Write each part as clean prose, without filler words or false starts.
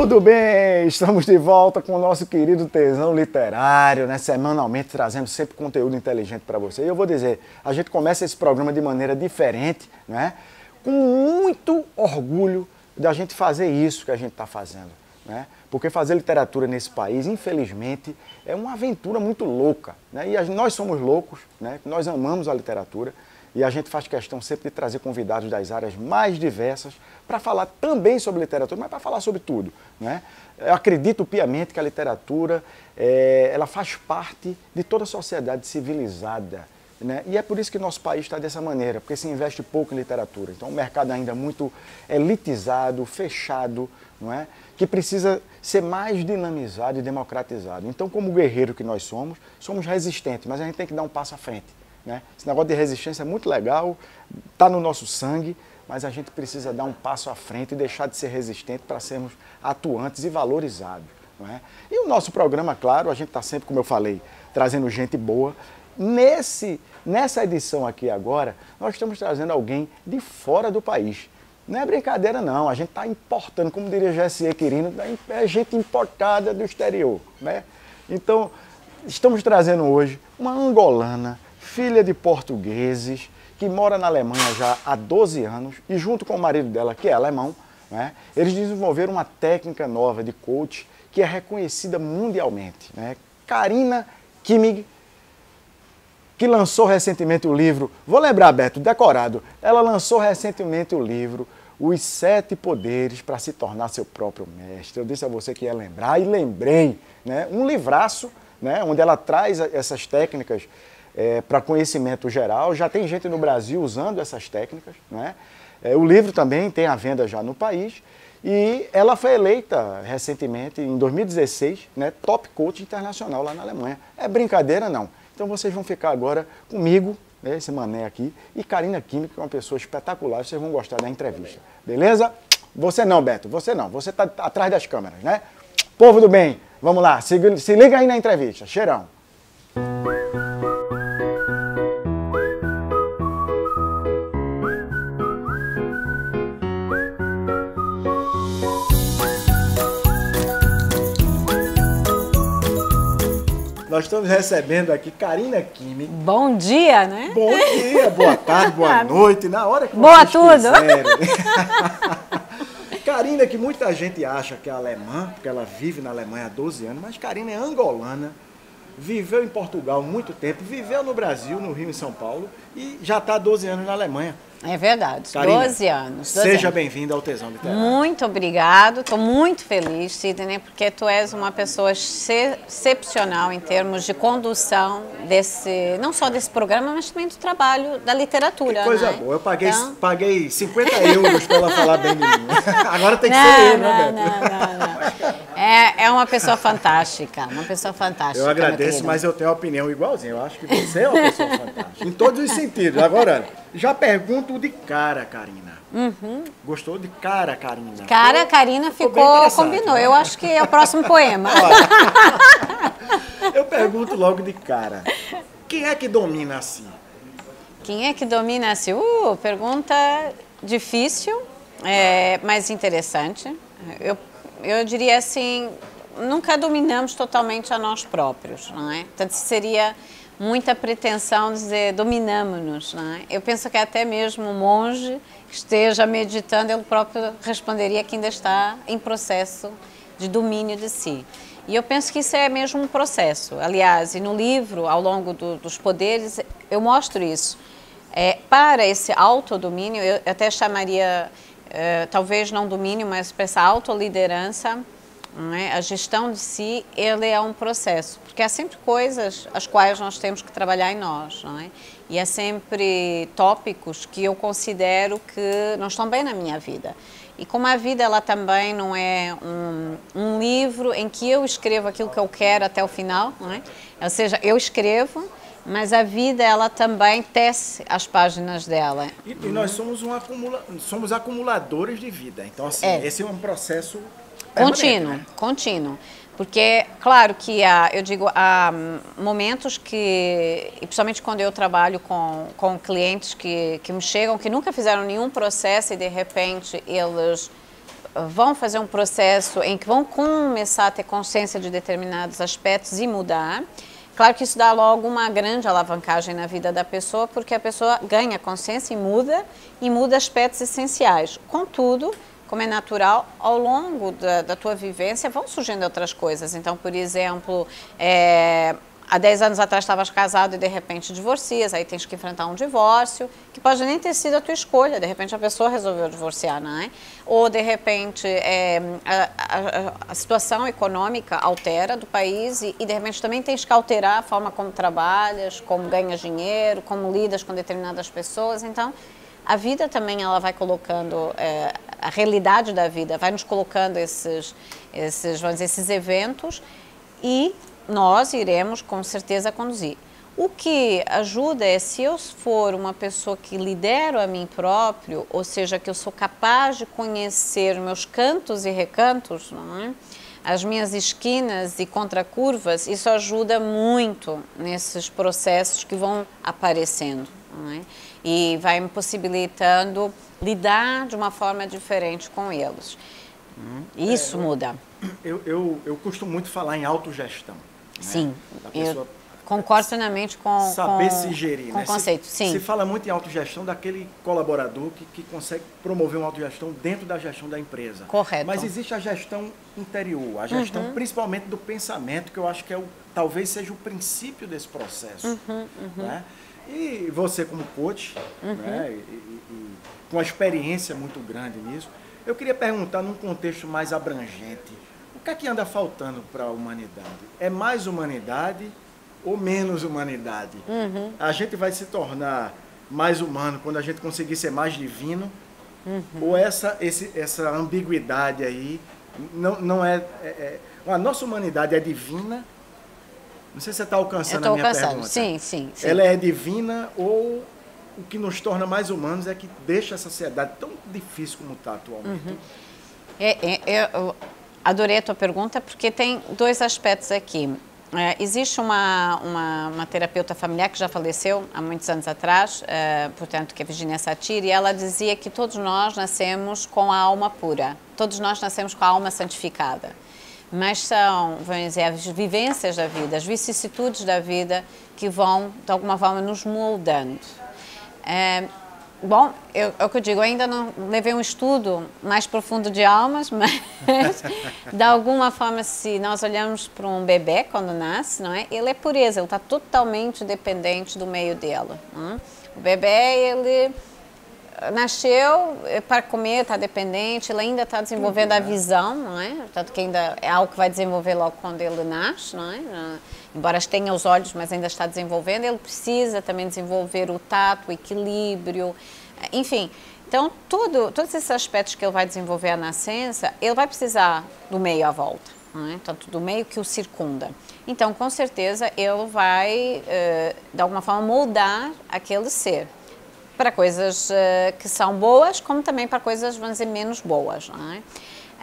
Tudo bem? Estamos de volta com o nosso querido Tesão Literário, né? Semanalmente trazendo sempre conteúdo inteligente para você. E eu vou dizer, a gente começa esse programa de maneira diferente, né? Com muito orgulho da gente fazer isso que a gente está fazendo, né? Porque fazer literatura nesse país, infelizmente, é uma aventura muito louca, né? E nós somos loucos, né? Nós amamos a literatura. E a gente faz questão sempre de trazer convidados das áreas mais diversas para falar também sobre literatura, mas para falar sobre tudo, né? Eu acredito piamente que a literatura ela faz parte de toda a sociedade civilizada, né? E é por isso que nosso país está dessa maneira, porque se investe pouco em literatura. Então, um mercado ainda muito elitizado, fechado, não é? Que precisa ser mais dinamizado e democratizado. Então, como guerreiro que nós somos resistentes, mas a gente tem que dar um passo à frente, né? Esse negócio de resistência é muito legal, está no nosso sangue, mas a gente precisa dar um passo à frente e deixar de ser resistente para sermos atuantes e valorizados, não é? E o nosso programa, claro, a gente está sempre, como eu falei, trazendo gente boa. Nessa edição aqui agora, nós estamos trazendo alguém de fora do país. Não é brincadeira não, a gente está importando, como diria Jessie Quirino, é gente importada do exterior, né? Então, estamos trazendo hoje uma angolana, filha de portugueses, que mora na Alemanha já há 12 anos, e junto com o marido dela, que é alemão, né, eles desenvolveram uma técnica nova de coach que é reconhecida mundialmente, né? Karina Kimmig, que lançou recentemente o livro, vou lembrar, Beto, decorado, ela lançou recentemente o livro Os 7 Poderes para se tornar seu próprio mestre. Eu disse a você que ia lembrar, e lembrei, né? Um livraço, né, onde ela traz essas técnicas para conhecimento geral. Já tem gente no Brasil usando essas técnicas, né? O livro também tem à venda já no país. E ela foi eleita recentemente, em 2016, né, Top Coach Internacional lá na Alemanha. É brincadeira, não. Então vocês vão ficar agora comigo, né, esse mané aqui, e Karina Kimmig, que é uma pessoa espetacular. Vocês vão gostar da entrevista. Beleza? Você não, Beto, você não. Você está atrás das câmeras, né? Povo do bem, vamos lá. Se liga aí na entrevista. Cheirão. Nós estamos recebendo aqui Karina Kimmig. Bom dia, né? Bom dia, boa tarde, boa noite, na hora que boa vocês tudo. quiserem. Karina, que muita gente acha que é alemã, porque ela vive na Alemanha há 12 anos, mas Karina é angolana, viveu em Portugal há muito tempo, viveu no Brasil, no Rio e São Paulo, e já está há 12 anos na Alemanha. É verdade, Karina, 12 anos. Seja bem-vinda ao Tesão Literário. Muito obrigado, estou muito feliz, Sidney, porque tu és uma pessoa excepcional em termos de condução não só desse programa, mas também do trabalho da literatura. Que coisa, né? Boa, eu paguei 50 euros para ela falar bem de mim. Agora tem que não, ser eu, né, Beto? Não. É uma pessoa fantástica, uma pessoa fantástica. Eu agradeço, mas eu tenho uma opinião igualzinha. Eu acho que você é uma pessoa fantástica, em todos os sentidos. Agora, já pergunto de cara, Karina. Uhum. Gostou de cara, Karina? Cara, Karina combinou. Eu acho que é o próximo poema. Eu pergunto logo de cara. Quem é que domina assim? Quem é que domina assim? Pergunta difícil, mas interessante. Eu diria assim, nunca dominamos totalmente a nós próprios, não é? Portanto, seria muita pretensão dizer dominamos-nos, não é? Eu penso que até mesmo um monge que esteja meditando, ele próprio responderia que ainda está em processo de domínio de si. E eu penso que isso é mesmo um processo. Aliás, e no livro, ao longo dos poderes, eu mostro isso. Para esse autodomínio, eu até chamaria, talvez não domínio, mas para essa autoliderança, não é? A gestão de si, ele é um processo, porque há sempre coisas as quais nós temos que trabalhar em nós, não é? E há sempre tópicos que eu considero que não estão bem na minha vida. E como a vida, ela também não é um livro em que eu escrevo aquilo que eu quero até o final, não é? Ou seja, eu escrevo, mas a vida, ela também tece as páginas dela. E nós somos acumuladores de vida, então assim, esse é um processo contínuo, né? Contínuo. Porque, claro que há momentos que, e principalmente quando eu trabalho com clientes que me chegam, que nunca fizeram nenhum processo e de repente eles vão fazer um processo em que vão começar a ter consciência de determinados aspectos e mudar. Claro que isso dá logo uma grande alavancagem na vida da pessoa, porque a pessoa ganha consciência e muda aspectos essenciais. Contudo, como é natural, ao longo da tua vivência vão surgindo outras coisas. Então, por exemplo, há 10 anos atrás estavas casado e de repente divorcias, aí tens que enfrentar um divórcio, que pode nem ter sido a tua escolha, de repente a pessoa resolveu divorciar, não é? Ou de repente a situação econômica altera do país e de repente também tens que alterar a forma como trabalhas, como ganhas dinheiro, como lidas com determinadas pessoas. Então, a vida também ela vai colocando, a realidade da vida vai nos colocando vamos dizer, esses eventos e nós iremos com certeza conduzir. O que ajuda é se eu for uma pessoa que lidero a mim próprio, ou seja, que eu sou capaz de conhecer meus cantos e recantos, não é? As minhas esquinas e contracurvas, isso ajuda muito nesses processos que vão aparecendo, não é? E vai me possibilitando lidar de uma forma diferente com eles. Isso muda. Eu costumo muito falar em autogestão. Sim, né? eu concordo plenamente com saber se gerir, com né? o conceito. Sim. Se fala muito em autogestão daquele colaborador que consegue promover uma autogestão dentro da gestão da empresa. Correto. Mas existe a gestão interior, a gestão principalmente do pensamento, que eu acho que talvez seja o princípio desse processo. Né? E você como coach, né? e com uma experiência muito grande nisso, eu queria perguntar num contexto mais abrangente, o que é que anda faltando para a humanidade? É mais humanidade ou menos humanidade? A gente vai se tornar mais humano quando a gente conseguir ser mais divino? Ou essa ambiguidade aí não é... A nossa humanidade é divina? Não sei se você está alcançando a minha pergunta. Sim. Ela é divina ou o que nos torna mais humanos é que deixa a sociedade tão difícil como está atualmente? Eu adorei a tua pergunta porque tem dois aspectos aqui. Existe uma terapeuta familiar que já faleceu há muitos anos atrás, portanto, que é Virginia Satir, e ela dizia que todos nós nascemos com a alma pura, todos nós nascemos com a alma santificada, mas são, vamos dizer, as vivências da vida, as vicissitudes da vida que vão, de alguma forma, nos moldando. Bom, é o que eu digo, eu ainda não levei um estudo mais profundo de almas, mas de alguma forma, se nós olhamos para um bebê quando nasce, não é? Ele é pureza, ele está totalmente dependente do meio dela. Não é? O bebê, ele nasceu para comer, está dependente, ele ainda está desenvolvendo a visão, não é? Tanto que ainda é algo que vai desenvolver logo quando ele nasce, não é? Embora tenha os olhos, mas ainda está desenvolvendo, ele precisa também desenvolver o tato, o equilíbrio, enfim. Então, todos esses aspectos que ele vai desenvolver à nascença, ele vai precisar do meio à volta, não é? Tanto do meio que o circunda. Então, com certeza, ele vai, de alguma forma, moldar aquele ser para coisas que são boas, como também para coisas, vamos dizer, menos boas, não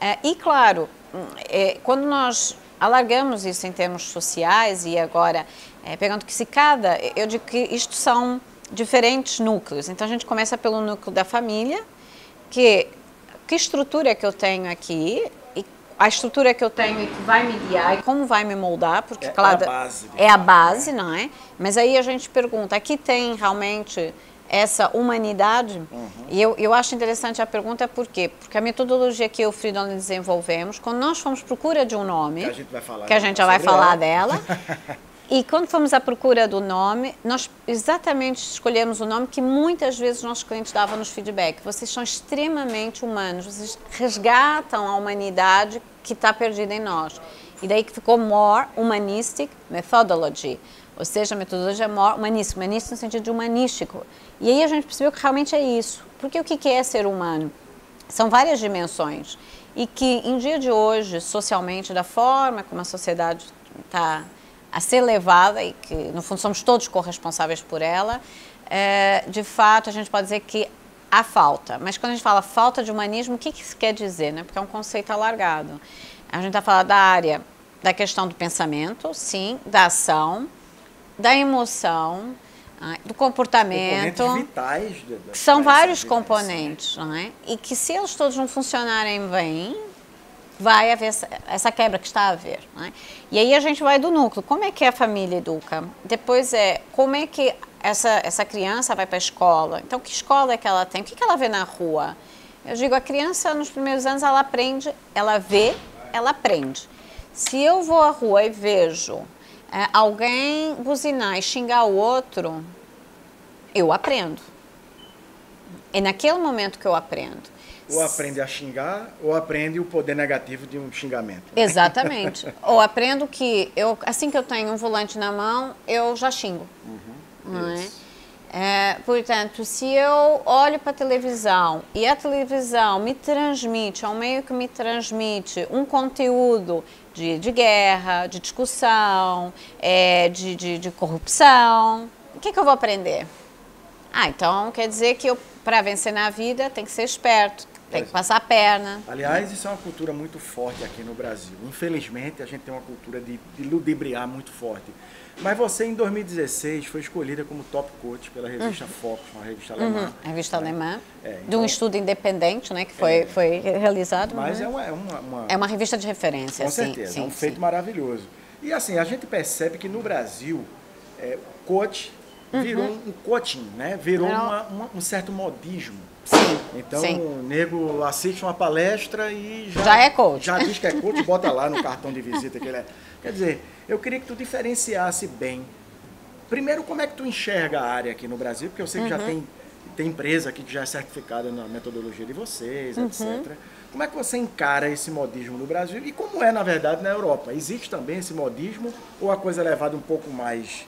é? E, claro, quando nós alargamos isso em termos sociais e agora, pegando que eu digo que isto são diferentes núcleos. Então, a gente começa pelo núcleo da família, que estrutura que eu tenho aqui, e a estrutura que eu tenho e que vai me guiar e como vai me moldar, porque, claro, é a base, não é? Mas aí a gente pergunta, aqui tem realmente essa humanidade? E eu acho interessante a pergunta, por quê? Porque a metodologia que eu e o Fridolin desenvolvemos, quando nós fomos à procura de um nome, que a gente já vai falar dela, e quando fomos à procura do nome, nós exatamente escolhemos o nome que muitas vezes os nossos clientes davam nos feedback. Vocês são extremamente humanos, vocês resgatam a humanidade que está perdida em nós. E daí que ficou More Humanistic Methodology, ou seja, a metodologia more humanística, humanística no sentido de humanístico. E aí a gente percebeu que realmente é isso. Porque o que é ser humano? São várias dimensões. E que, em dia de hoje, socialmente, da forma como a sociedade está a ser levada, e que, no fundo, somos todos corresponsáveis por ela, de fato, a gente pode dizer que há falta. Mas quando a gente fala falta de humanismo, o que isso quer dizer? Né? Porque é um conceito alargado. A gente está falando da área da questão do pensamento, sim, da ação, da emoção, do comportamento. Componentes vitais. Que são vários componentes, não é? E que se eles todos não funcionarem bem, vai haver essa quebra que está a haver. Não é? E aí a gente vai do núcleo. Como é que a família educa? Depois como é que essa criança vai para a escola? Então, que escola é que ela tem? O que ela vê na rua? Eu digo, a criança nos primeiros anos ela aprende, ela vê, ela aprende. Se eu vou à rua e vejo alguém buzinar e xingar o outro, eu aprendo. É naquele momento que eu aprendo. Ou aprende a xingar, ou aprende o poder negativo de um xingamento. Exatamente. Ou aprendo que, assim que eu tenho um volante na mão, eu já xingo. Não é? Portanto, se eu olho para a televisão e a televisão me transmite, é um meio que me transmite um conteúdo de guerra, de discussão, de corrupção, o que eu vou aprender? Então quer dizer que para vencer na vida, tem que ser esperto. Tem que passar a perna. Aliás, isso é uma cultura muito forte aqui no Brasil. Infelizmente, a gente tem uma cultura de ludibriar muito forte. Mas você, em 2016, foi escolhida como top coach pela revista Focus, uma revista alemã. A revista alemã, de um estudo independente, né, que foi realizado. Mas é uma revista de referência. Com certeza, é um feito maravilhoso. E assim, a gente percebe que no Brasil, o coach virou um coaching, né? Virou um certo modismo. Sim. Então, o nego assiste uma palestra e já é coach. Já diz que é coach, bota lá no cartão de visita que ele é. Quer dizer, eu queria que tu diferenciasse bem. Primeiro, como é que tu enxerga a área aqui no Brasil? Porque eu sei que já tem empresa aqui que já é certificada na metodologia de vocês, etc. Como é que você encara esse modismo no Brasil e como é, na verdade, na Europa? Existe também esse modismo ou a coisa é levada um pouco mais...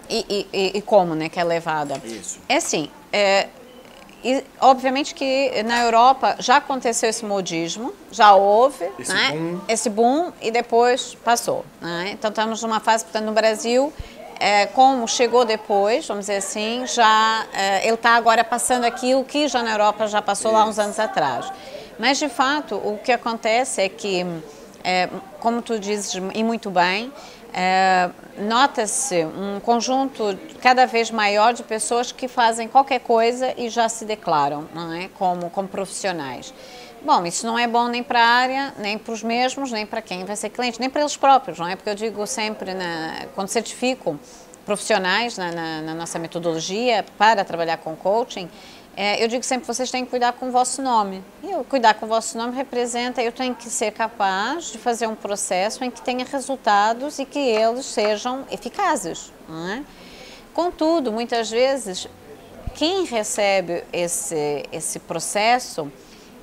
E como, né, que é levada? Isso. É assim, e, obviamente que na Europa já aconteceu esse modismo, já houve esse boom e depois passou. Né? Então estamos numa fase, portanto, no Brasil, como chegou depois, vamos dizer assim, ele está agora passando aquilo que já na Europa já passou lá uns anos atrás. Mas, de fato, o que acontece é que, como tu dizes, e muito bem, nota-se um conjunto cada vez maior de pessoas que fazem qualquer coisa e já se declaram, não é? como profissionais. Bom, isso não é bom nem para a área, nem para os mesmos, nem para quem vai ser cliente, nem para eles próprios, não é? Porque eu digo sempre, quando certifico profissionais na nossa metodologia para trabalhar com coaching, eu digo sempre, vocês têm que cuidar com o vosso nome. E cuidar com o vosso nome representa, eu tenho que ser capaz de fazer um processo em que tenha resultados e que eles sejam eficazes. Não é? Contudo, muitas vezes, quem recebe esse processo,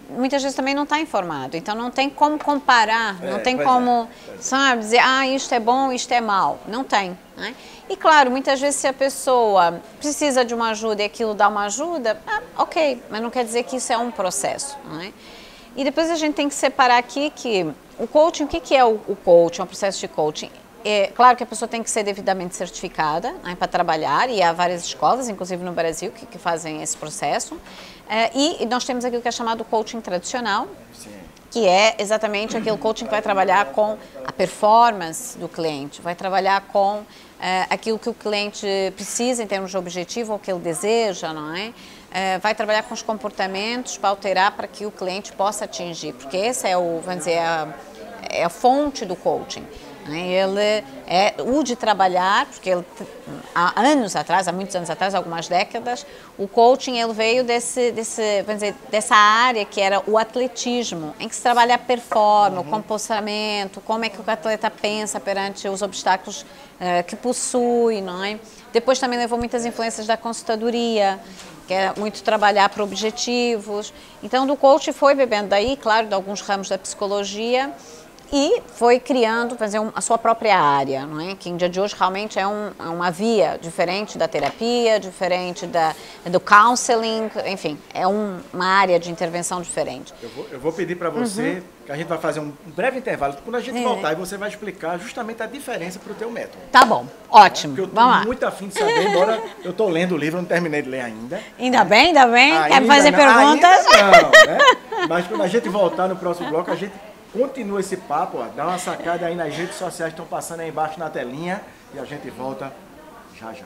muitas vezes também não está informado. Então, não tem como comparar, não tem como, sabe, dizer, isto é bom, isto é mau. Não tem. Né? E claro, muitas vezes se a pessoa precisa de uma ajuda e aquilo dá uma ajuda, ok, mas não quer dizer que isso é um processo. Não é? E depois a gente tem que separar aqui que o coaching, o que é o coaching, o processo de coaching? É claro que a pessoa tem que ser devidamente certificada, né, para trabalhar, e há várias escolas, inclusive no Brasil, que fazem esse processo. E nós temos aquilo que é chamado coaching tradicional, que é exatamente aquele coaching que vai trabalhar com a performance do cliente, vai trabalhar com aquilo que o cliente precisa em termos de objetivo, ou que ele deseja, não é? Vai trabalhar com os comportamentos para alterar para que o cliente possa atingir, porque esse é vamos dizer, a fonte do coaching. Ele é o de trabalhar, porque há anos atrás, há muitos anos atrás, algumas décadas, o coaching ele veio vamos dizer, dessa área que era o atletismo, em que se trabalha a performance, o comportamento, como é que o atleta pensa perante os obstáculos que possui, não é? Depois também levou muitas influências da consultadoria, que é muito trabalhar para objetivos. Então, do coaching foi bebendo daí, claro, de alguns ramos da psicologia, e foi criando, fazer a sua própria área, não é? Que em dia de hoje realmente é uma via diferente da terapia, diferente do counseling, enfim, é uma área de intervenção diferente. Eu vou pedir para você que a gente vai fazer um breve intervalo, quando a gente voltar e você vai explicar justamente a diferença para o teu método. Tá bom, ótimo, porque eu estou muito afim de saber, embora eu estou lendo o livro, eu não terminei de ler ainda. Ainda bem, quer fazer perguntas? Ainda não, né? Mas quando a gente voltar no próximo bloco, a gente continua esse papo, dá uma sacada aí nas redes sociais que estão passando aí embaixo na telinha e a gente volta já já.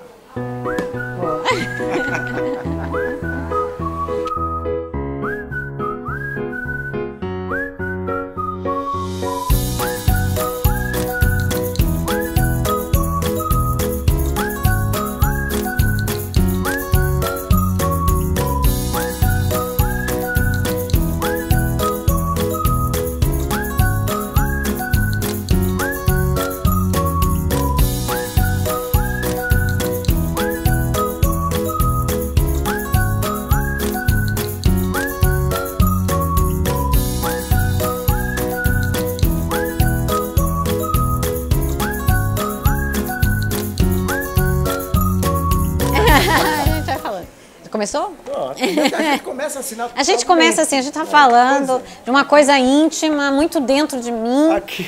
Começou? Pronto, a gente começa assim. A gente começa assim, a gente está falando de uma coisa íntima, muito dentro de mim. Aqui.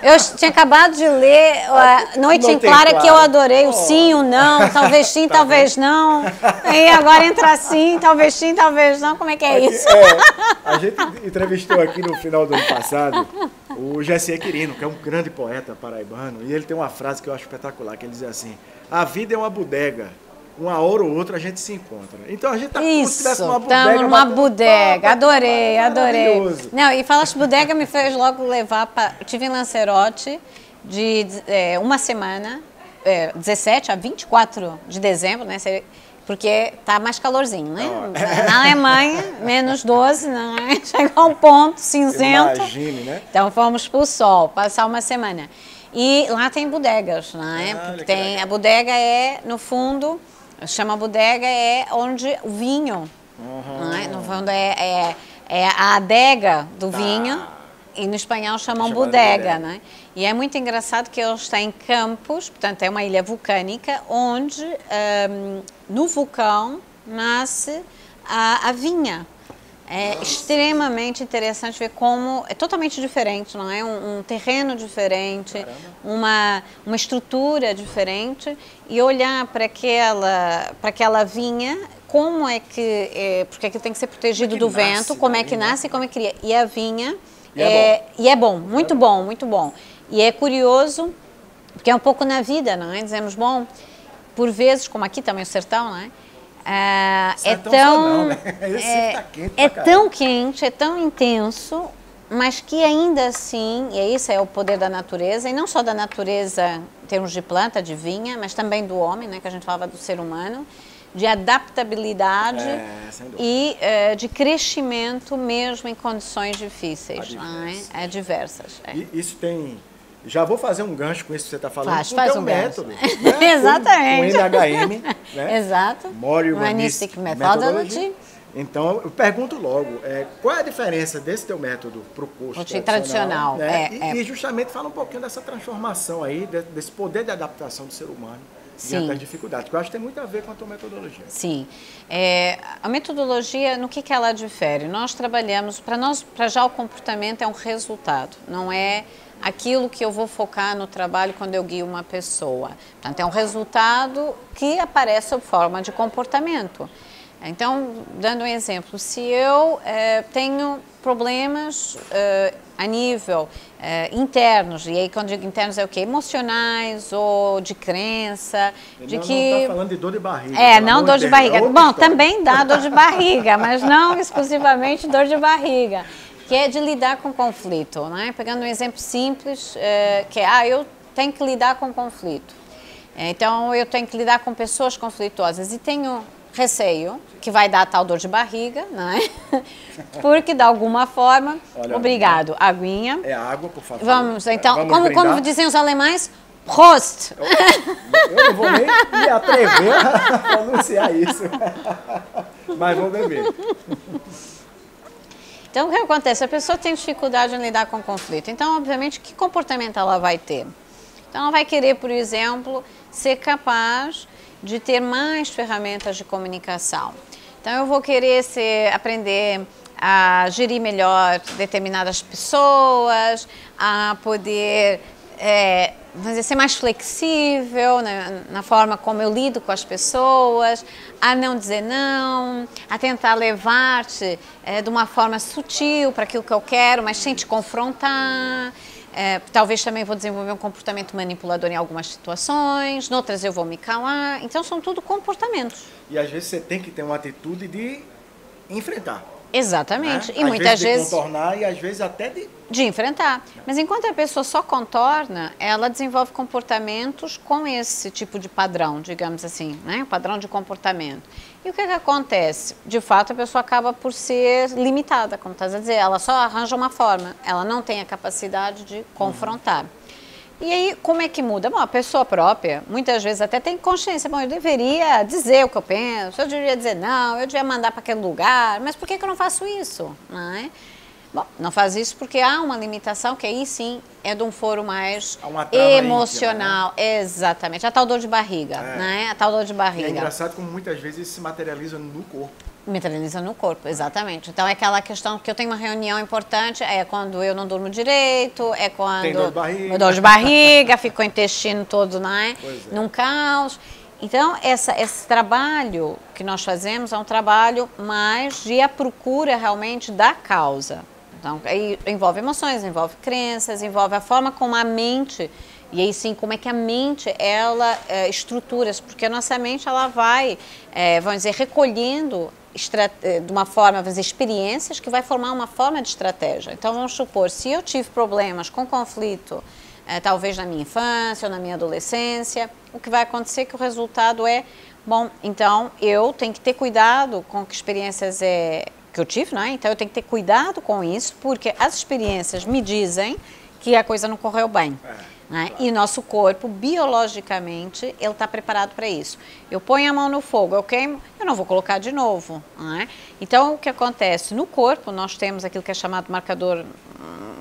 Eu tinha acabado de ler Noite em Clara, que eu adorei, o sim, o não, talvez sim, talvez não. E agora entra sim, talvez não, como é que é isso? A gente entrevistou aqui no final do ano passado o Jessé Quirino, que é um grande poeta paraibano, e ele tem uma frase que eu acho espetacular, que ele diz assim: a vida é uma bodega. Uma hora ou outra a gente se encontra. Então a gente tá como se tivesse uma bodega. Estamos numa bodega. Adorei. Não, e falaste bodega, me fez logo levar para... Eu tive em Lanzarote de uma semana, 17 a 24 de dezembro, né? Porque tá mais calorzinho, né? Na Alemanha, menos 12, não é? Chega a um ponto cinzento. Imagine, né? Então fomos pro sol, passar uma semana. E lá tem bodegas, não é? Porque a bodega é, no fundo... Chama bodega, é onde o vinho, não é? No fundo é a adega do vinho, e no espanhol chamam bodega, né? E é muito engraçado que ele está em Campos, portanto é uma ilha vulcânica, onde no vulcão nasce a vinha. É extremamente interessante ver como é totalmente diferente, não é? Um terreno diferente, uma estrutura diferente, e olhar para aquela vinha, como é que porque aquilo tem que ser protegido do vento, como é que nasce e como é que cria. E a vinha é bom, muito bom, muito bom. E é curioso, porque é um pouco na vida, não é? Dizemos, bom, por vezes, como aqui também o sertão, não é? Tão quente, é tão intenso, mas que ainda assim, e isso é o poder da natureza, e não só da natureza em termos de planta, de vinha, mas também do homem, né, que a gente falava do ser humano, de adaptabilidade e de crescimento mesmo em condições difíceis, adversas. Isso tem... Já vou fazer um gancho com isso que você está falando. Faz um método. Né? Exatamente. Com NHM. Né? Exato. More Humanistic Methodology. Então, eu pergunto logo, qual é a diferença desse teu método para o coaching tradicional? Né? E justamente fala um pouquinho dessa transformação aí, desse poder de adaptação do ser humano diante das dificuldades, que eu acho que tem muito a ver com a tua metodologia. Sim. A metodologia, no que ela difere? Nós trabalhamos, para já o comportamento é um resultado, não é aquilo que eu vou focar no trabalho quando eu guio uma pessoa. Portanto, é um resultado que aparece sob forma de comportamento. Então, dando um exemplo, se eu tenho problemas a nível internos, e aí quando digo internos é o quê? Emocionais ou de crença, Não está falando de dor de barriga. Não dor de barriga. Bom, também dá dor de barriga, mas não exclusivamente dor de barriga. Que é de lidar com conflito, né? Pegando um exemplo simples, que é, eu tenho que lidar com conflito. Então, eu tenho que lidar com pessoas conflituosas e tenho receio que vai dar tal dor de barriga, né? Porque, de alguma forma, obrigado, aguinha. É água, por favor. Vamos, então, como dizem os alemães, Prost! Eu não vou nem me atrever a pronunciar isso, mas vou beber. Então, o que acontece? A pessoa tem dificuldade em lidar com o conflito. Então, obviamente, que comportamento ela vai ter? Então, ela vai querer, por exemplo, ser capaz de ter mais ferramentas de comunicação. Então, eu vou querer aprender a gerir melhor determinadas pessoas, a poder ser mais flexível na forma como eu lido com as pessoas, a não dizer não, a tentar levar-te de uma forma sutil para aquilo que eu quero, mas sem te confrontar. talvez também vou desenvolver um comportamento manipulador em algumas situações, noutras eu vou me calar. Então, são tudo comportamentos. E às vezes você tem que ter uma atitude de enfrentar. Exatamente. Né? E muitas vezes de contornar e às vezes até de enfrentar. Mas enquanto a pessoa só contorna, ela desenvolve comportamentos com esse tipo de padrão, digamos assim, né? Padrão de comportamento. E o que acontece? De fato, a pessoa acaba por ser limitada, como estás a dizer. Ela só arranja uma forma, ela não tem a capacidade de confrontar. E aí, como é que muda? Bom, a pessoa própria, muitas vezes até tem consciência. Bom, eu deveria dizer o que eu penso, eu deveria dizer não, eu devia mandar para aquele lugar, mas por que eu não faço isso? Não é? Bom, não faz isso porque há uma limitação que aí sim é de um foro mais emocional. Íntima, né? Exatamente, a tal dor de barriga, né? A tal dor de barriga. E é engraçado como muitas vezes isso se materializa no corpo. Materializa no corpo, exatamente. Então é aquela questão que eu tenho uma reunião importante, é quando eu não durmo direito, é quando tem dor de barriga, dor de barriga, fica o intestino todo, né, num caos. Então esse trabalho que nós fazemos é um trabalho mais de a procura realmente da causa. Então aí envolve emoções, envolve crenças, envolve a forma como a mente, e aí sim, como é que a mente, ela estrutura, porque a nossa mente, ela vai, vamos dizer, recolhendo de uma forma, vamos dizer, experiências que vai formar uma forma de estratégia. Então, vamos supor, se eu tive problemas com conflito, talvez na minha infância ou na minha adolescência, o que vai acontecer é que o resultado é, bom, então eu tenho que ter cuidado com que experiências que eu tive, né? Então eu tenho que ter cuidado com isso, porque as experiências me dizem que a coisa não correu bem. Né? E nosso corpo, biologicamente, ele está preparado para isso. Eu ponho a mão no fogo, eu queimo, eu não vou colocar de novo. Né? Então, o que acontece? No corpo, nós temos aquilo que é chamado marcador,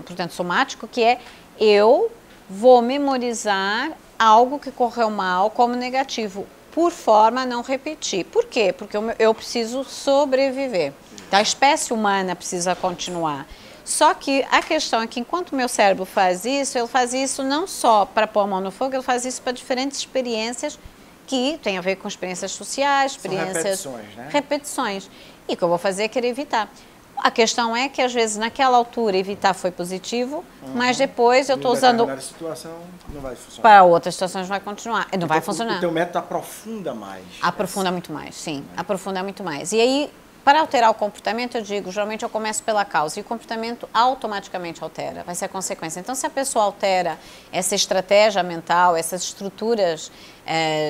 portanto, somático, que é eu vou memorizar algo que correu mal como negativo, por forma a não repetir. Por quê? Porque eu preciso sobreviver. Então, a espécie humana precisa continuar. Só que a questão é que enquanto o meu cérebro faz isso, ele faz isso não só para pôr a mão no fogo, ele faz isso para diferentes experiências que têm a ver com experiências sociais, experiências... São repetições, né? Repetições. E o que eu vou fazer é querer evitar. A questão é que, às vezes, naquela altura, evitar foi positivo, mas depois eu estou usando... Em situação não vai funcionar. Para outras situações vai continuar, não vai funcionar. O teu método aprofunda mais. Aprofunda muito mais, sim. Aprofunda muito mais. E aí... Para alterar o comportamento, eu digo, geralmente eu começo pela causa e o comportamento automaticamente altera, vai ser a consequência. Então, se a pessoa altera essa estratégia mental, essas estruturas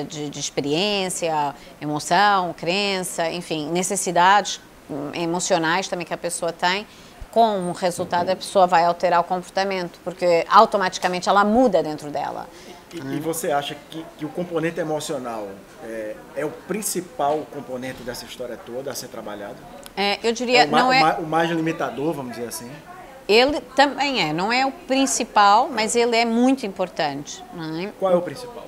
de experiência, emoção, crença, enfim, necessidades emocionais também que a pessoa tem, com o resultado a pessoa vai alterar o comportamento, porque automaticamente ela muda dentro dela. E você acha que o componente emocional é o principal componente dessa história toda a ser trabalhado? Eu diria, o mais limitador, vamos dizer assim? Ele também não é o principal, mas ele é muito importante. Não é? Qual é o principal?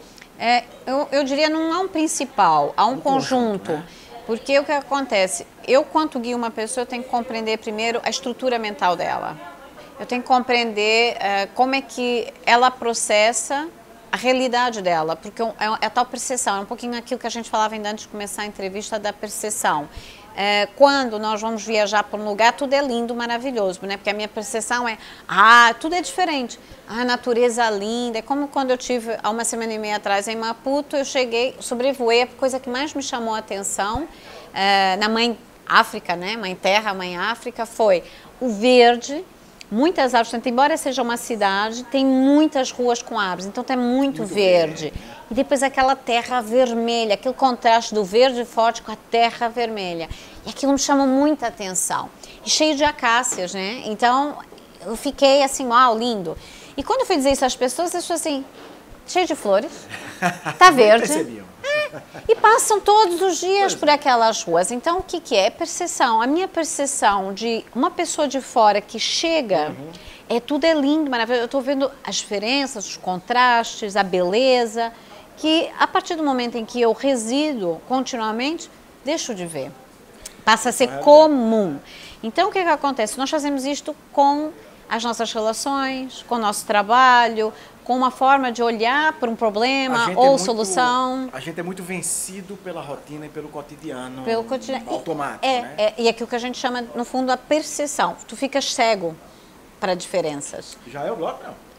Eu diria, não há um principal, há um conjunto. Né? Porque o que acontece? Eu, quando guio uma pessoa, eu tenho que compreender primeiro a estrutura mental dela. Eu tenho que compreender como é que ela processa a realidade dela, porque é a tal percepção, é um pouquinho aquilo que a gente falava ainda antes de começar a entrevista da percepção. Quando nós vamos viajar para um lugar, tudo é lindo, maravilhoso, né? Porque a minha percepção tudo é diferente. A natureza linda, é como quando eu tive, há uma semana e meia atrás, em Maputo, eu cheguei, sobrevoei, a coisa que mais me chamou a atenção, na Mãe África, né? Mãe Terra, Mãe África, foi o verde, muitas árvores, portanto, embora seja uma cidade, tem muitas ruas com árvores, então tem muito verde. E depois aquela terra vermelha, aquele contraste do verde forte com a terra vermelha. E aquilo me chamou muita atenção. E cheio de acácias, né? Então, eu fiquei assim, uau, lindo. E quando eu fui dizer isso às pessoas assim, cheio de flores, tá verde. E passam todos os dias por aquelas ruas. Então, o que é? Percepção. A minha percepção de uma pessoa de fora que chega, tudo é lindo, maravilhoso. Eu estou vendo as diferenças, os contrastes, a beleza, que a partir do momento em que eu resido continuamente, deixo de ver. Passa a ser comum. Então, o que acontece? Nós fazemos isto com as nossas relações, com o nosso trabalho, com uma forma de olhar para um problema ou solução. A gente é muito vencido pela rotina e pelo cotidiano, automático. Né? E aquilo que a gente chama, no fundo, a percepção. Tu ficas cego para diferenças. Já é o bloco, não?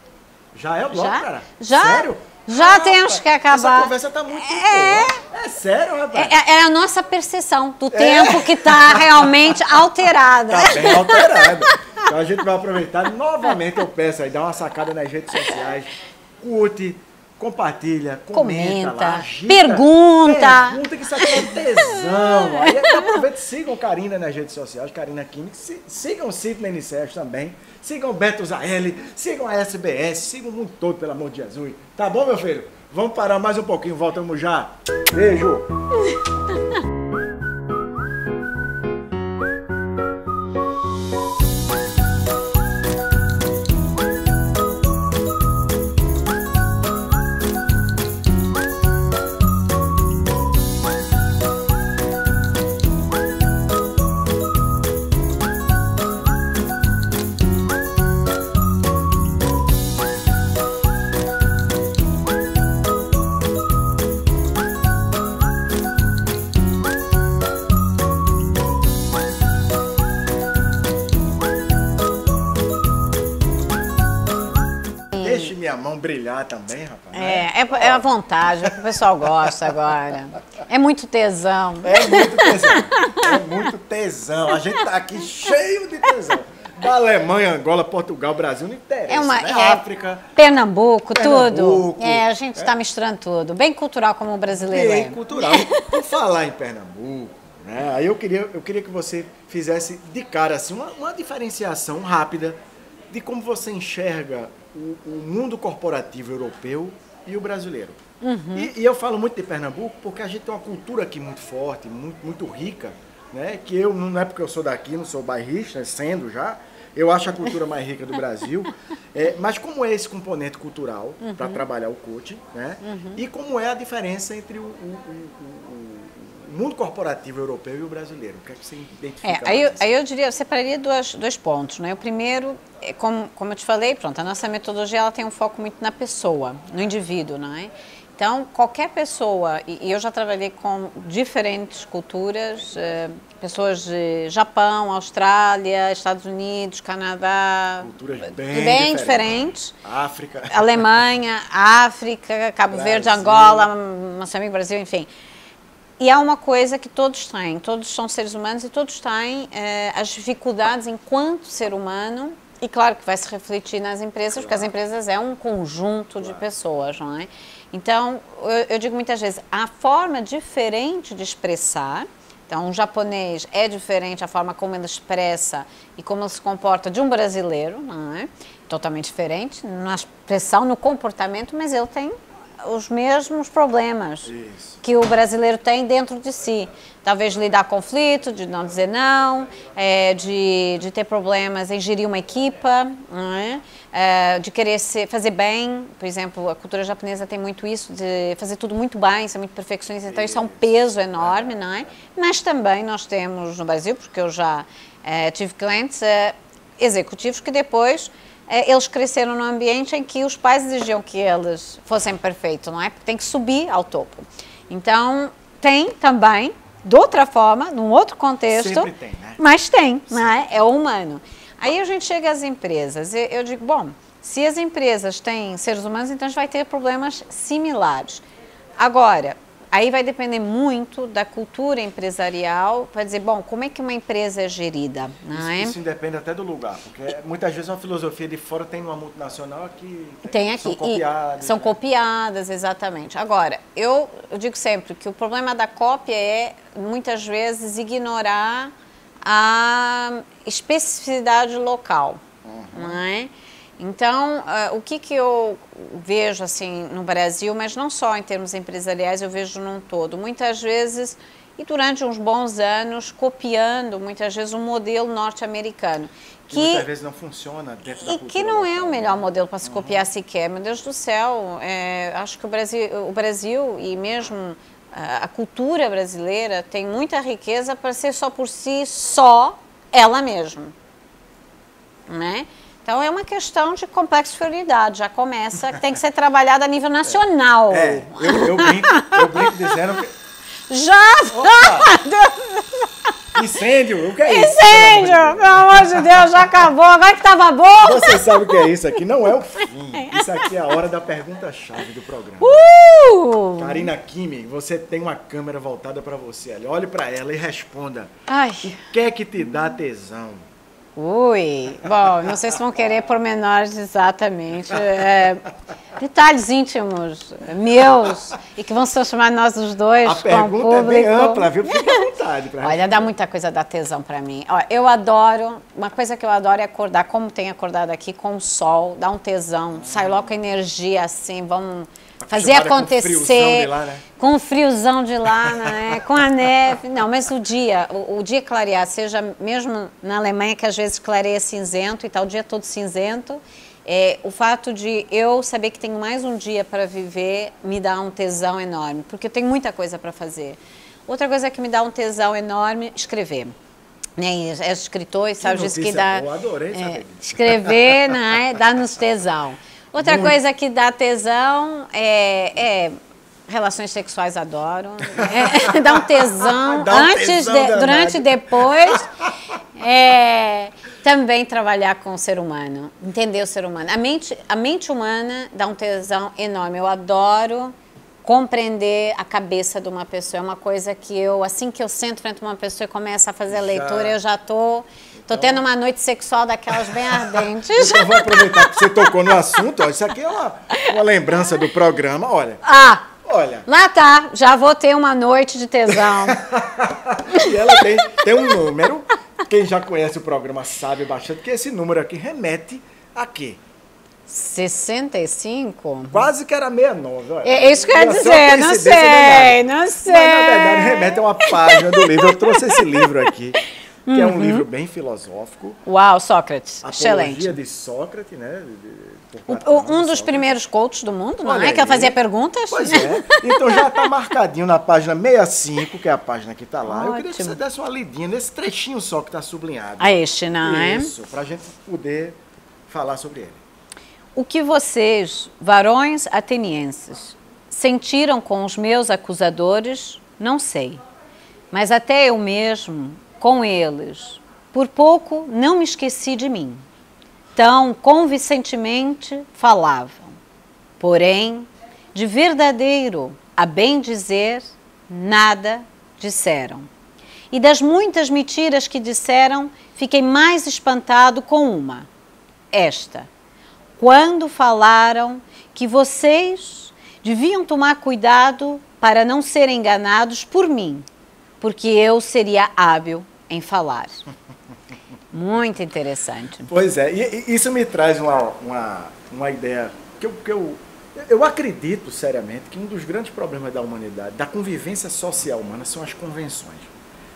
Já é o bloco, cara? Já? Sério? Já temos que acabar. Essa conversa tá muito boa. É sério, rapaz? É a nossa percepção do tempo que está realmente alterada. Tá bem alterada. Então a gente vai aproveitar. Novamente eu peço aí, dá uma sacada nas redes sociais. Curte, compartilha, comenta lá, agita, pergunta que isso aqui é tesão. Aí aproveita e sigam Karina nas redes sociais, Karina Química, sigam o Sidney Nicésio também, sigam o Beto Zaelli, sigam a SBS, sigam o mundo todo, pelo amor de Jesus. Tá bom, meu filho? Vamos parar mais um pouquinho, voltamos já. Beijo! Minha mão brilhar também, rapaz. É a vontade, é que o pessoal gosta agora. É muito tesão. É muito tesão. É muito tesão. A gente tá aqui cheio de tesão. Da Alemanha, Angola, Portugal, Brasil, não interessa, né? África. Pernambuco, tudo. A gente está misturando tudo. Bem cultural como o brasileiro Bem cultural. Por falar em Pernambuco, né? Aí eu queria que você fizesse de cara assim, uma diferenciação rápida de como você enxerga o mundo corporativo europeu e o brasileiro. E eu falo muito de Pernambuco porque a gente tem uma cultura aqui muito forte, muito rica, né? Que eu, não é porque eu sou daqui, não sou bairrista, sendo já, eu acho a cultura mais rica do Brasil. Mas como é esse componente cultural para trabalhar o coaching, né? E como é a diferença entre o mundo corporativo europeu e o brasileiro? O que é que você identifica? Aí eu diria, eu separaria dois pontos, né? O primeiro, como eu te falei, pronto, a nossa metodologia ela tem um foco muito na pessoa, no indivíduo, não é? Então, qualquer pessoa, e eu já trabalhei com diferentes culturas, pessoas de Japão, Austrália, Estados Unidos, Canadá, culturas bem diferentes. África. Alemanha, África, Cabo Verde, Angola, Moçambique, Brasil, enfim. E há uma coisa que todos têm, todos são seres humanos e todos têm as dificuldades enquanto ser humano, e claro que vai se refletir nas empresas, porque as empresas é um conjunto de pessoas, não é? Então, eu digo muitas vezes, a forma diferente de expressar, então um japonês é diferente a forma como ele expressa e como ele se comporta de um brasileiro, não é? Totalmente diferente na expressão, no comportamento, mas ele tem os mesmos problemas que o brasileiro tem dentro de si. Talvez lidar com conflito, de não dizer não, de ter problemas em gerir uma equipa, não é? De querer fazer bem. Por exemplo, a cultura japonesa tem muito isso, de fazer tudo muito bem, ser muito perfeccionista. Então isso é um peso enorme, não é? Mas também nós temos no Brasil, porque eu já tive clientes executivos que depois eles cresceram num ambiente em que os pais exigiam que eles fossem perfeitos, não é? Porque tem que subir ao topo. Então, tem também, de outra forma, num outro contexto, sempre tem, né? Mas tem, não é? É humano. Aí a gente chega às empresas, eu digo, bom, se as empresas têm seres humanos, então a gente vai ter problemas similares. Agora, aí vai depender muito da cultura empresarial para dizer, bom, como é que uma empresa é gerida, não é? Isso depende até do lugar, porque muitas vezes uma filosofia de fora tem uma multinacional que são copiadas. São copiadas, exatamente. Agora, eu digo sempre que o problema da cópia é, muitas vezes, ignorar a especificidade local, não é? Então, o que eu vejo assim no Brasil, mas não só em termos empresariais, eu vejo num todo, muitas vezes, e durante uns bons anos, copiando muitas vezes um modelo norte-americano. Que muitas vezes não funciona dentro da cultura. E que não é o melhor modelo para se copiar sequer. Meu Deus do céu, acho que o Brasil e mesmo a cultura brasileira tem muita riqueza para ser só por si, só ela mesma, né? Então, é uma questão de complexidade, já começa, que tem que ser trabalhada a nível nacional. Eu brinco dizendo que... Já! Incêndio, o que é isso? Incêndio, pelo amor de Deus, já acabou, agora que estava bom. Você sabe o que é isso aqui, não é o fim. Isso aqui é a hora da pergunta-chave do programa. Karina Kimi, você tem uma câmera voltada para você. Olhe para ela e responda. Ai. O que é que te dá tesão? Ui, bom, não sei se vão querer pormenores exatamente, detalhes íntimos meus e que vão se transformar nós os dois a com o pergunta público. É bem ampla, viu? Fica à vontade. Olha, dá muita coisa da tesão pra mim. Ó, eu adoro, uma coisa que eu adoro é acordar, como tem acordado aqui, com o sol, dá um tesão, sai logo com energia assim, vamos fazer acontecer, com o friozão de lá, né? Com a neve. Não, mas o dia clarear, seja mesmo na Alemanha, que às vezes clareia cinzento e tá o dia todo cinzento, o fato de eu saber que tenho mais um dia para viver me dá um tesão enorme, porque eu tenho muita coisa para fazer. Outra coisa que me dá um tesão enorme, escrever. Né? É escritor e sabe disso que dá. Eu adorei saber disso. Escrever, né? Dá-nos tesão. Outra coisa que dá tesão é relações sexuais, adoro. Dá um tesão durante e depois. Também trabalhar com o ser humano, entender o ser humano. A mente humana dá um tesão enorme. Eu adoro compreender a cabeça de uma pessoa. É uma coisa que assim que eu sento frente a uma pessoa e começo a fazer a leitura, eu já tô tendo uma noite sexual daquelas bem ardentes. Então eu vou aproveitar que você tocou no assunto. Ó, isso aqui é uma lembrança do programa. Olha. Olha. Lá tá. Já vou ter uma noite de tesão. E ela tem um número. Quem já conhece o programa sabe bastante que esse número aqui remete a quê? 65? Quase que era 69. Olha. É isso que eu ia dizer, não sei. Mas, na verdade, remete a uma página do livro. Eu trouxe esse livro aqui, que é um livro bem filosófico. Uau, Sócrates, excelente. Apologia de Sócrates, né? Um dos primeiros coaches do mundo, não é? Que ela fazia perguntas? Pois é. Então já está marcadinho na página 65, que é a página que está lá. Ótimo. Eu queria que você desse uma lidinha nesse trechinho só que está sublinhado. Não é? Isso, para a gente poder falar sobre ele. O que vocês, varões atenienses, sentiram com os meus acusadores, não sei. Mas até eu mesmo, com eles, por pouco não me esqueci de mim. Tão convincentemente falavam. Porém, de verdadeiro, a bem dizer, nada disseram. E das muitas mentiras que disseram, fiquei mais espantado com uma. Esta. Quando falaram que vocês deviam tomar cuidado para não serem enganados por mim, porque eu seria hábil em falar. Muito interessante. Pois é, e isso me traz uma ideia que eu acredito seriamente que um dos grandes problemas da humanidade, da convivência social humana, são as convenções.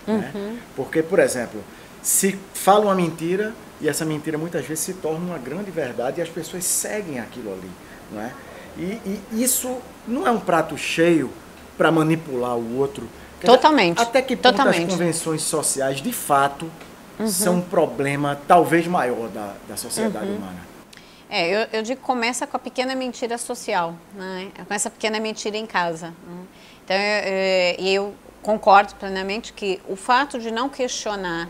Né? Porque, por exemplo, se fala uma mentira e essa mentira muitas vezes se torna uma grande verdade e as pessoas seguem aquilo ali. Não é? E isso não é um prato cheio para manipular o outro. Totalmente. Até que ponto as convenções sociais, de fato, são um problema talvez maior da sociedade humana? Eu digo que começa com a pequena mentira social, né? Com essa pequena mentira em casa. Né? Então, eu concordo plenamente que o fato de não questionar,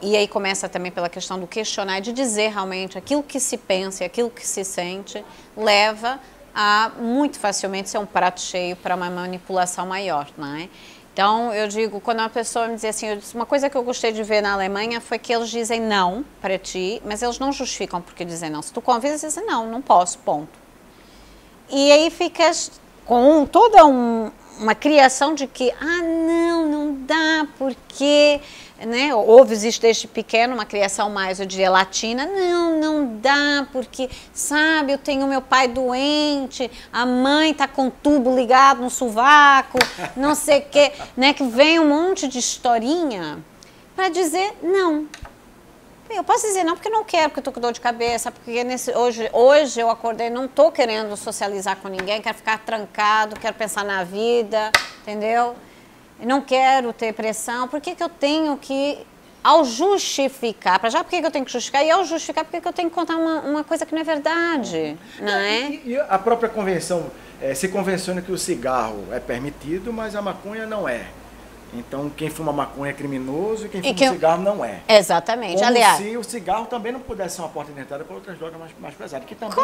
e aí começa também pela questão do questionar, de dizer realmente aquilo que se pensa e aquilo que se sente, leva a muito facilmente ser um prato cheio para uma manipulação maior, né? Então, eu digo, quando uma pessoa me diz assim, uma coisa que eu gostei de ver na Alemanha foi que eles dizem não para ti, mas eles não justificam porque dizem não. Se tu convida, eles dizem não posso, ponto. E aí ficas com toda uma criação de que, não dá, porque... Né? Ouves isso desde pequeno, uma criação mais, eu diria, latina. Não dá, porque, sabe, eu tenho meu pai doente, a mãe tá com o tubo ligado no sovaco, não sei o quê, né? Que vem um monte de historinha para dizer não. Eu posso dizer não porque eu não quero, porque eu tô com dor de cabeça, porque hoje eu acordei, não tô querendo socializar com ninguém, quero ficar trancado, quero pensar na vida, entendeu? Não quero ter pressão, por que eu tenho que, ao justificar, por que eu tenho que justificar? E ao justificar, por que eu tenho que contar uma coisa que não é verdade, não é? E a própria convenção, se convenciona que o cigarro é permitido, mas a maconha não é. Então, quem fuma maconha é criminoso e quem fuma cigarro não é. Exatamente. Como aliás, se o cigarro também não pudesse ser uma porta de entrada para outras drogas mais pesadas, que também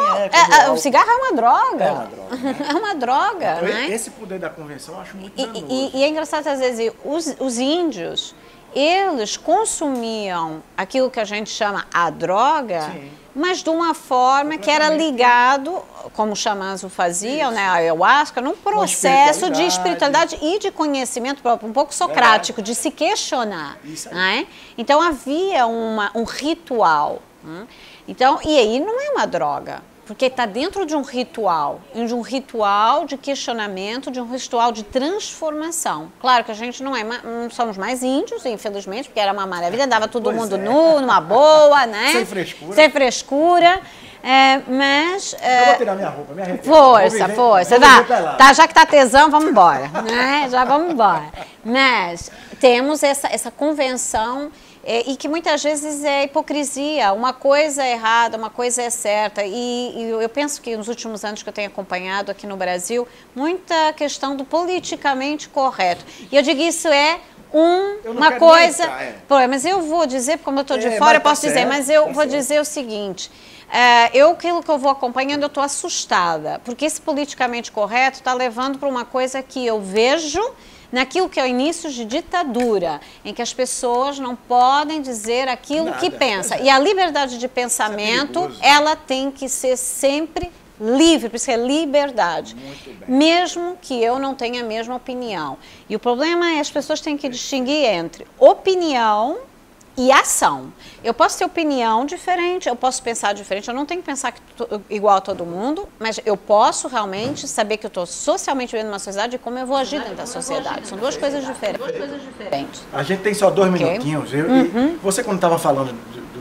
o cigarro é uma droga. É uma droga. Né? É uma droga, então, né? Esse poder da convenção eu acho muito danoso. E é engraçado, às vezes, os índios, eles consumiam aquilo que a gente chama a droga, sim, mas de uma forma que era ligado, como os xamãs o faziam, né, a ayahuasca, num processo de espiritualidade e de conhecimento próprio, um pouco socrático, de se questionar. Né? Então havia um ritual. Né? Então, e aí não é uma droga. Porque está dentro de um ritual de questionamento, de um ritual de transformação. Claro que a gente não somos mais índios, infelizmente, porque era uma maravilha, dava todo mundo nu, numa boa, né? Sem frescura. Sem frescura. Mas... eu vou tirar minha roupa, minha Força. Já que tá tesão, vamos embora. Né? Já vamos embora. Mas temos essa convenção... e que muitas vezes é hipocrisia, uma coisa é errada, uma coisa é certa. E eu penso que nos últimos anos que eu tenho acompanhado aqui no Brasil, muita questão do politicamente correto. E eu digo isso uma coisa... Mas eu vou dizer, como eu estou de fora, eu posso dizer, mas eu vou dizer o seguinte... aquilo que eu vou acompanhando, eu estou assustada, porque esse politicamente correto está levando para uma coisa que eu vejo... naquilo que é o início de ditadura, em que as pessoas não podem dizer aquilo que pensam. E a liberdade de pensamento, ela tem que ser sempre livre, por isso é liberdade. Mesmo que eu não tenha a mesma opinião. E o problema é que as pessoas têm que distinguir entre opinião e ação. Eu posso ter opinião diferente, eu posso pensar diferente, eu não tenho que pensar igual a todo mundo, mas eu posso realmente saber que eu estou socialmente vivendo numa sociedade e como eu vou agir dentro da sociedade. São duas coisas diferentes. A gente tem só 2 minutinhos, viu? E você, quando estava falando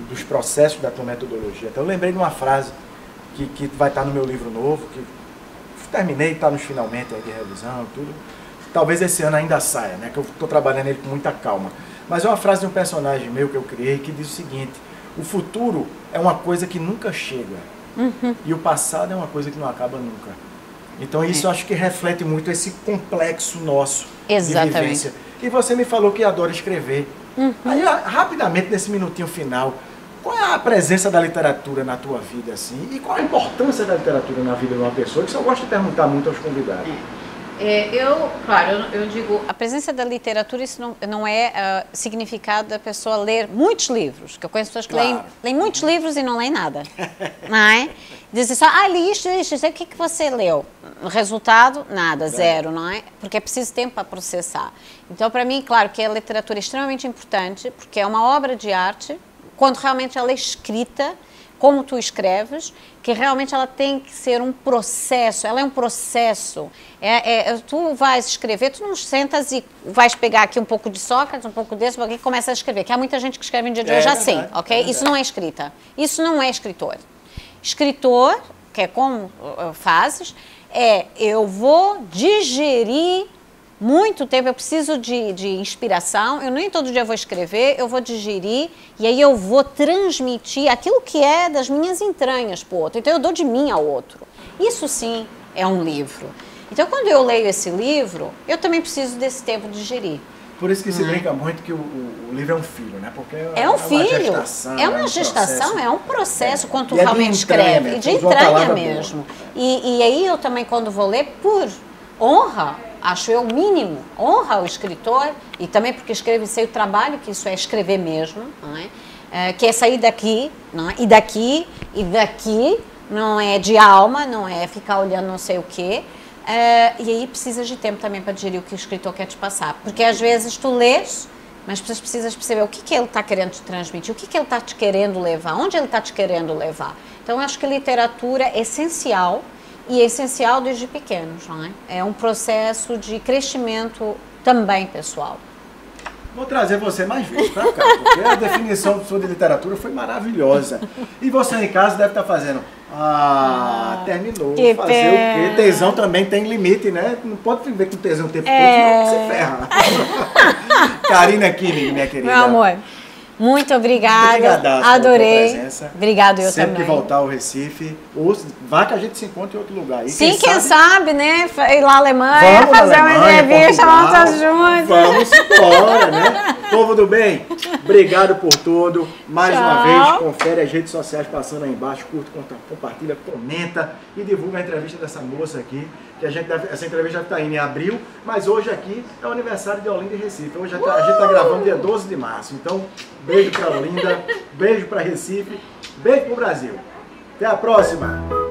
dos processos da tua metodologia, eu lembrei de uma frase que vai estar no meu livro novo, que terminei, está nos finalmente aí de revisão e tudo. Talvez esse ano ainda saia, né? Que eu estou trabalhando ele com muita calma. Mas é uma frase de um personagem meu que eu criei que diz o seguinte: o futuro é uma coisa que nunca chega e o passado é uma coisa que não acaba nunca. Então isso eu acho que reflete muito esse complexo nosso de vivência. E você me falou que adora escrever. Aí, rapidamente, nesse minutinho final, qual é a presença da literatura na tua vida, assim? E qual a importância da literatura na vida de uma pessoa? Que eu gosto de perguntar muito aos convidados. Eu digo, a presença da literatura, isso não é significado da pessoa ler muitos livros, que eu conheço pessoas que leem muitos livros e não leem nada, não é? Dizem só, li isso, o que você leu? O resultado, nada, zero, não é? Porque é preciso tempo para processar. Então, para mim, claro que a literatura é extremamente importante, porque é uma obra de arte, quando realmente ela é escrita, como tu escreves, que realmente ela tem que ser um processo, ela é um processo. Tu vais escrever, tu não sentas e vais pegar aqui um pouco de Sócrates, um pouco desse, e começa a escrever, que há muita gente que escreve em dia de hoje assim, ok? Isso não é escrita, isso não é escritor. Escritor, que é como fazes, eu vou digerir muito tempo, eu preciso de inspiração, eu nem todo dia vou escrever, eu vou digerir e aí eu vou transmitir aquilo que é das minhas entranhas para o outro. Então eu dou de mim ao outro. Isso sim é um livro. Então quando eu leio esse livro, eu também preciso desse tempo de digerir. Por isso que se brinca muito que o livro é um filho, né? Porque é um filho, é uma gestação, é um processo quando tu realmente escreve, de entranha mesmo. E aí eu também, quando vou ler, por honra, acho eu mínimo, honra ao escritor, e também porque escreve, sei o trabalho que isso é escrever mesmo, não é? Que é sair daqui, não é? E daqui, não é de alma, não é ficar olhando não sei o quê. E aí precisa de tempo também para digerir o que o escritor quer te passar, porque às vezes tu lês, mas precisas perceber o que ele está querendo te transmitir, o que ele está te querendo levar, onde ele está te querendo levar. Então eu acho que a literatura é essencial, e é essencial desde pequenos, não é? É um processo de crescimento também pessoal. Vou trazer você mais vezes para cá, porque a definição sua de literatura foi maravilhosa. E você em casa deve estar fazendo, terminou, que fazer pena. O quê? Tesão também tem limite, né? Não pode viver com tesão o tempo todo, senão você ferra. Karina Killing, minha querida. Meu amor. Muito obrigada. Obrigadaço Adorei. pela presença. Obrigado, eu Sempre também. que voltar ao Recife, ou vá que a gente se encontre em outro lugar. E Sim, quem sabe, né? Ir lá na Alemanha, vamos fazer na uma Alemanha, entrevista, Portugal, vamos estar juntos. Vamos embora, né? Povo do bem, obrigado por tudo. Mais uma vez, confere as redes sociais passando aí embaixo, curta, compartilha, comenta e divulga a entrevista dessa moça aqui. Que essa entrevista deve estar indo em abril, mas hoje aqui é o aniversário de Olinda e Recife. Hoje a gente está gravando dia 12 de março. Então, beijo para Olinda, beijo para Recife, beijo para o Brasil. Até a próxima!